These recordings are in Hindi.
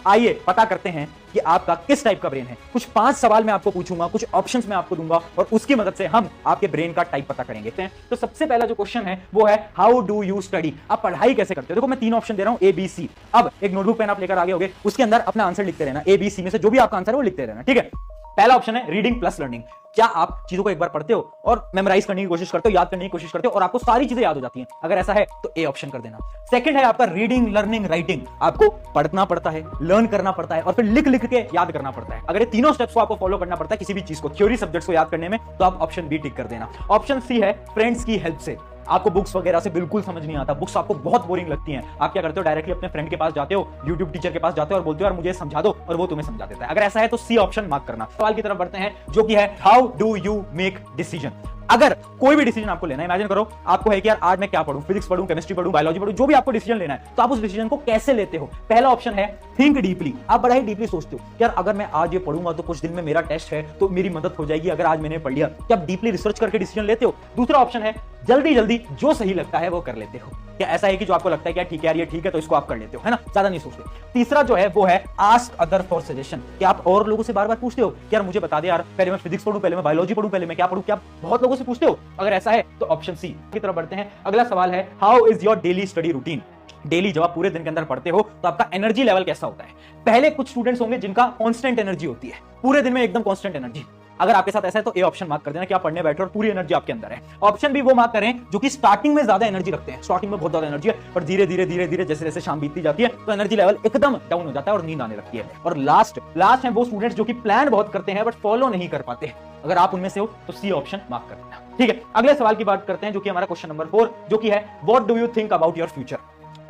आइए पता करते हैं कि आपका किस टाइप का ब्रेन है। कुछ 5 सवाल मैं आपको पूछूंगा, कुछ ऑप्शंस मैं आपको दूंगा और उसकी मदद से हम आपके ब्रेन का टाइप पता करेंगे। तो सबसे पहला जो क्वेश्चन है वो है हाउ डू यू स्टडी, आप पढ़ाई कैसे करते हो। देखो मैं 3 ऑप्शन दे रहा हूं, ए बी सी। अब एक नोटबुक पेन आप लेकर आगे होगे, उसके अंदर अपना आंसर लिखते रहना, ए बी सी में से जो भी आपका आंसर है वो लिखते रहना, ठीक है। पहला ऑप्शन है रीडिंग प्लस लर्निंग। क्या आप चीजों को एक बार पढ़ते हो और मेमोराइज करने की कोशिश करते हो, याद करने की कोशिश करते हो और आपको सारी चीजें याद हो जाती हैं? अगर ऐसा है तो ए ऑप्शन कर देना। सेकंड है आपका रीडिंग लर्निंग राइटिंग। आपको पढ़ना पड़ता है, लर्न करना पड़ता है और फिर लिख लिख के याद करना पड़ता है। अगर ये तीनों स्टेप्स को आपको फॉलो करना पड़ता है किसी भी चीज को, थ्योरी सब्जेक्ट्स को याद करने में, तो आप ऑप्शन बी टिक कर देना। ऑप्शन सी है फ्रेंड्स की हेल्प से। आपको बुक्स वगैरह से बिल्कुल समझ नहीं आता, बुक्स आपको बहुत बोरिंग लगती हैं, आप क्या करते हो, डायरेक्टली अपने फ्रेंड के पास जाते हो, यूट्यूब टीचर के पास जाते हो और बोलते हो यार मुझे समझा दो, और वो तुम्हें समझा देता है। अगर ऐसा है तो सी ऑप्शन मार्क करना। सवाल की तरफ बढ़ते हैं जो कि है how do you make decision. अगर कोई भी डिसीजन आपको लेना है, इमेजिन करो आपको है कि यार आज मैं क्या पढ़ूं, फिजिक्स पढ़ूं, केमिस्ट्री पढ़ूं, बायोलॉजी पढ़ूं, जो भी आपको डिसीजन लेना है, तो आप उस डिसीजन को कैसे लेते हो। पहला ऑप्शन है थिंक डीपली। आप बड़ा ही डीपली सोचते हो यार अगर मैं आज ये पढ़ूंगा तो कुछ दिन में मेरा टेस्ट है तो मेरी मदद हो जाएगी, अगर आज मैंने पढ़ लिया। क्या आप डीपली रिसर्च करके डिसीजन लेते हो। दूसरा ऑप्शन है जल्दी जल्दी जो सही लगता है वो कर लेते हो। क्या ऐसा है कि जो आपको लगता है कि यार ठीक है यार ये ठीक है तो इसको आप कर लेते हो, है ना, ज्यादा नहीं सोचते। तीसरा जो है वो है आस्क अदर फॉर सजेशन। क्या आप और लोगों से बार बार पूछते हो कि यार मुझे बता दे यार, पहले मैं फिजिक्स पढ़ूं, पहले मैं बायोलॉजी पढ़ूं, पहले मैं क्या पढ़ूं। क्या आप बहुत लोगों से पूछते हो। अगर ऐसा है तो ऑप्शन सी की तरफ बढ़ते हैं। अगला सवाल है how is your daily study routine. Daily जब आप पूरे दिन के अंदर पढ़ते हो तो आपका एनर्जी लेवल कैसा होता है। पहले कुछ स्टूडेंट्स होंगे जिनका कांस्टेंट एनर्जी होती है, पूरे दिन में एकदम कांस्टेंट एनर्जी। अगर आपके साथ ऐसा है तो ए ऑप्शन मार्क कर देना कि आप पढ़ने बैठे और पूरी एनर्जी आपके अंदर है। ऑप्शन बी वो मार्क करें जो कि स्टार्टिंग में ज्यादा एनर्जी रखते हैं, स्टार्टिंग में बहुत ज्यादा एनर्जी है पर धीरे धीरे जैसे जैसे शाम बीतती जाती है तो एनर्जी लेवल एकदम डाउन हो जाता है और नींद आने लगती है। और लास्ट है वो स्टूडेंट्स जो कि प्लान बहुत करते हैं बट फॉलो नहीं कर पाते। अगर आप उनमें से हो तो सी ऑप्शन मार्क कर देना, ठीक है। अगले सवाल की बात करते हैं जो कि हमारा क्वेश्चन नंबर 4 जो कि है what do you think about your future.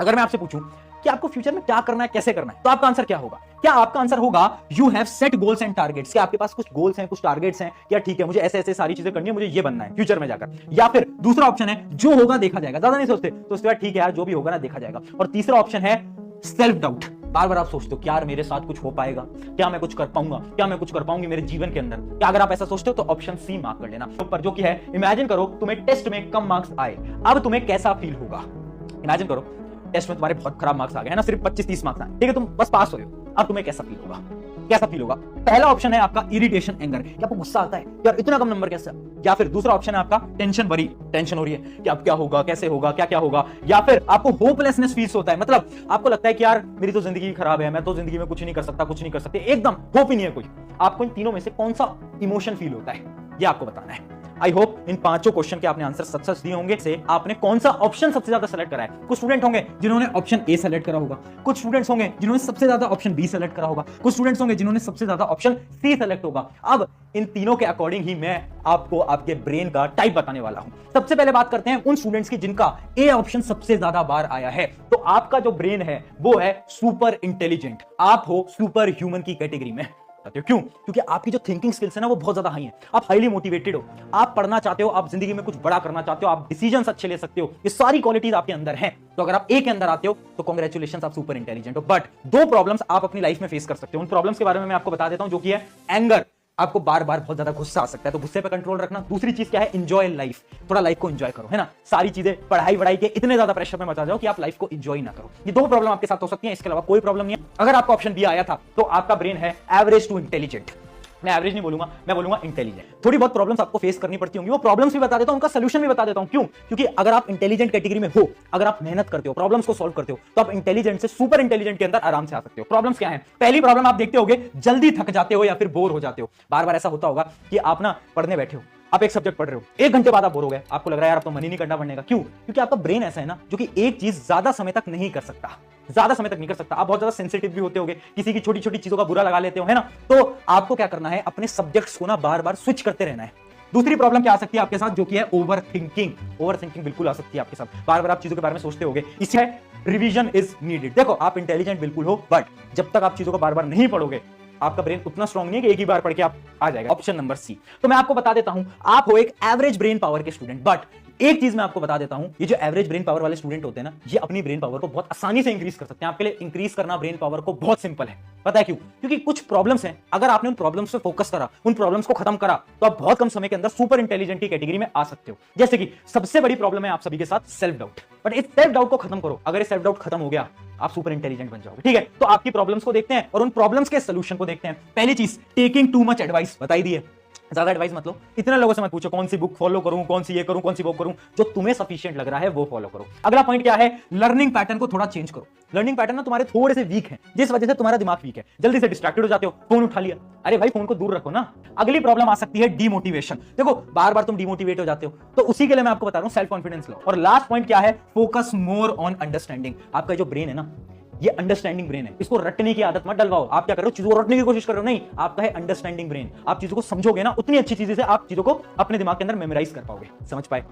अगर मैं आपसे पूछूं कि आपको फ्यूचर में क्या करना है, कैसे करना है, तो आपका आंसर क्या होगा। क्या आपका आंसर होगा you have set goals and targets. क्या आपके पास कुछ गोल्स हैं, कुछ टारगेट्स हैं, या ठीक है मुझे ऐसे ऐसे सारी चीजें करनी है, मुझे ये बनना है फ्यूचर में जाकर। या फिर दूसरा ऑप्शन है जो होगा देखा जाएगा, ज्यादा नहीं सोचते तो उसके बाद ठीक है यार जो भी होगा ना देखा जाएगा। और तीसरा ऑप्शन है सेल्फ डाउट। बार बार आप सोचते हो कि यार मेरे साथ कुछ हो पाएगा, क्या मैं कुछ कर पाऊंगा, क्या मैं कुछ कर पाऊंगी मेरे जीवन के अंदर। क्या अगर आप ऐसा सोचते हो तो ऑप्शन सी मार्क कर लेना। ऊपर जो कि है इमेजिन करो तुम्हें टेस्ट में कम मार्क्स आए, अब तुम्हें कैसा फील होगा। इमेजिन करो टेस्ट में तुम्हारे बहुत खराब मार्क्स आ गए हैं ना, सिर्फ 25-30 मार्क्स आए, ठीक है, तुम बस पास हो रहे हो, अब तुम्हें कैसा फील होगा, कैसा फील होगा। पहला ऑप्शन है आपका इरिटेशन एंगर, कि आपको गुस्सा आता है यार इतना कम नंबर कैसे। या फिर दूसरा ऑप्शन है आपका टेंशन वरी, टेंशन हो रही है कि अब क्या होगा, कैसे होगा, क्या क्या होगा। या फिर आपको होपलेसनेस फील होता है, मतलब आपको लगता है कि यार मेरी तो जिंदगी खराब है, मैं तो जिंदगी में कुछ नहीं कर सकता, कुछ नहीं कर सकते, एकदम होप ही नहीं है कोई। आपको इन तीनों में से कौन सा इमोशन फील होता है ये आपको बताना है। आई होप इन 5 क्वेश्चन के आपने आंसर सक्सेस दिए होंगे। से आपने कौन सा ऑप्शन सबसे ज्यादा सेलेक्ट करा है। कुछ स्टूडेंट होंगे जिन्होंने ऑप्शन ए सेलेक्ट करा होगा, कुछ स्टूडेंट्स होंगे जिन्होंने सबसे ज्यादा ऑप्शन बी सेलेक्ट करा होगा, कुछ स्टूडेंट्स होंगे जिन्होंने सबसे ज्यादा ऑप्शन सी सेलेक्ट होगा। अब इन तीनों के अकॉर्डिंग ही मैं आपको आपके ब्रेन का टाइप बताने वाला हूं। सबसे पहले बात करते हैं उन स्टूडेंट्स की जिनका ए ऑप्शन सबसे ज्यादा बार आया है। तो आपका जो ब्रेन है वो है सुपर इंटेलिजेंट, आप हो सुपर ह्यूमन की कैटेगरी में। क्यों? क्योंकि आपकी जो थिंकिंग स्किल्स है ना वो बहुत ज्यादा हाई है, आप हाईली मोटिवेटेड हो, आप पढ़ना चाहते हो, आप जिंदगी में कुछ बड़ा करना चाहते हो, आप डिसीजंस अच्छे ले सकते हो, ये सारी क्वालिटीज आपके अंदर हैं। तो अगर आप ए के अंदर आते हो तो कांग्रेचुलेशंस, आप सुपर इंटेलिजेंट हो। बट 2 प्रॉब्लम्स आप अपनी लाइफ में फेस कर सकते हो। उन प्रॉब्लम्स के बारे में मैं आपको बता देता हूं, जो कि है एंगर, आपको बार बार बहुत ज्यादा गुस्सा आ सकता है तो गुस्से पे कंट्रोल रखना। दूसरी चीज क्या है, एंजॉय लाइफ, थोड़ा लाइफ को एंजॉय करो, है ना। सारी चीजें पढ़ाई वढ़ाई के इतने ज्यादा प्रेशर में मत आ जाओ कि आप लाइफ को एंजॉय ना करो। ये 2 प्रॉब्लम आपके साथ हो सकती है, इसके अलावा कोई प्रॉब्लम नहीं है। अगर आपका ऑप्शन बी आया था तो आपका ब्रेन है एवरेज टू इंटेलिजेंट। मैं एवरेज नहीं बोलूंगा, मैं बोलूंगा इंटेलिजेंट। थोड़ी बहुत प्रॉब्लम्स आपको फेस करनी पड़ती होंगी, वो प्रॉब्लम्स भी बता देता हूं, उनका सोल्यूशन भी बता देता हूं। क्यों? क्योंकि अगर आप इंटेलिजेंट कैटेगरी में हो, अगर आप मेहनत करते हो, प्रॉब्लम्स को सॉल्व करते हो, तो आप इंटेलिजेंट से सुपर इंटेलिजेंट के अंदर आराम से आ सकते हो। प्रॉब्लम्स क्या है? पहली प्रॉब्लम आप देखते होगे, जल्दी थक जाते हो या फिर बोर हो जाते हो। बार बार ऐसा होता होगा कि आप ना पढ़ने बैठे हो, आप एक सब्जेक्ट पढ़ रहे हो, 1 घंटे बाद आप बोर हो गए, आपको लग रहा है यार अब तो मन ही नहीं करना पढ़ने का। क्यों? क्योंकि आपका ब्रेन ऐसा है ना जो कि एक चीज ज्यादा समय तक नहीं कर सकता, ज्यादा समय तक नहीं कर सकता। आप बहुत ज्यादा सेंसिटिव भी होते होगे, किसी की छोटी छोटी चीजों का बुरा लगा लेते हो, है ना। तो आपको क्या करना है, अपने सब्जेक्ट्स को ना बार बार स्विच करते रहना है। दूसरी प्रॉब्लम क्या आ सकती है आपके साथ, जो कि है ओवर थिंकिंग। ओवर थिंकिंग बिल्कुल आ सकती है आपके साथ, बार बार आप चीजों के बारे में सोचते होगे। इससे रिवीजन इज नीडेड। देखो आप इंटेलिजेंट बिल्कुल हो, बट जब तक आप चीजों को बार बार नहीं पढ़ोगे, आपका ब्रेन उतना स्ट्रांग नहीं है कि एक ही बार पढ़ के आप आ जाएगा। Option number C. तो मैं आपको बता देता हूं, आप हो एक एवरेज ब्रेन पावर के स्टूडेंट, बट एक चीज मैं आपको बता देता हूं, ये जो एवरेज ब्रेन पावर वाले स्टूडेंट होते हैं ना, ये अपनी ब्रेन पावर को बहुत आसानी से इंक्रीज कर सकते हैं। आपके लिए इंक्रीज करना ब्रेन पावर को बहुत सिंपल है। पता है क्यों? क्योंकि कुछ प्रॉब्लम्स हैं, अगर आपने उन प्रॉब्लम्स पे फोकस करा, उन प्रॉब्लम्स को खत्म करा, तो आप बहुत कम समय के अंदर सुपर इंटेलिजेंट की कैटेगरी में आ सकते हो। जैसे कि सबसे बड़ी प्रॉब्लम है आप सभी के साथ सेल्फ डाउट, बट इस सेल्फ डाउट को खत्म करो। अगर ये सेल्फ डाउट खत्म हो गया, आप सुपर इंटेलिजेंट बन जाओगे। ठीक है, तो आपकी प्रॉब्लम्स को देखते हैं और उन प्रॉब्लम्स के सॉल्यूशन को देखते हैं। पहली चीज, टेकिंग टू मच एडवाइस। बताई दी है, ज्यादा एडवाइस मत लो। इतने लोगों से मत पूछो कौन सी बुक फॉलो करूं, कौन सी ये करूं, कौन सी वो करूं। जो तुम्हें सफिशिएंट लग रहा है वो फॉलो करो। अगला पॉइंट क्या है? लर्निंग पैटर्न को थोड़ा चेंज करो। लर्निंग पैटर्न ना तुम्हारे थोड़े से वीक है, जिस वजह से तुम्हारा दिमाग वीक है, जल्दी से डिस्ट्रैक्टेड हो जाते हो, फोन उठा लिया। अरे भाई, फोन को दूर रखो ना। अगली प्रॉब्लम आ सकती है डीमोटिवेशन। देखो, बार बार तुम डीमोटिवेट हो जाते हो, तो उसी के लिए मैं आपको बता रहा हूं सेल्फ कॉन्फिडेंस लो। और लास्ट पॉइंट क्या है? Focus more on understanding. आपका जो ब्रेन है ना, ये अंडरस्टैंडिंग ब्रेन है, इसको रटने की आदत मत डलवाओ। आप क्या कर रहे हो? चीजों को रटने की कोशिश कर रहे हो। नहीं, आपका है अंडरस्टैंडिंग ब्रेन। आप चीजों को समझोगे ना, उतनी अच्छी चीजें से आप चीजों को अपने दिमाग के अंदर मेमोराइज कर पाओगे। समझ पाए?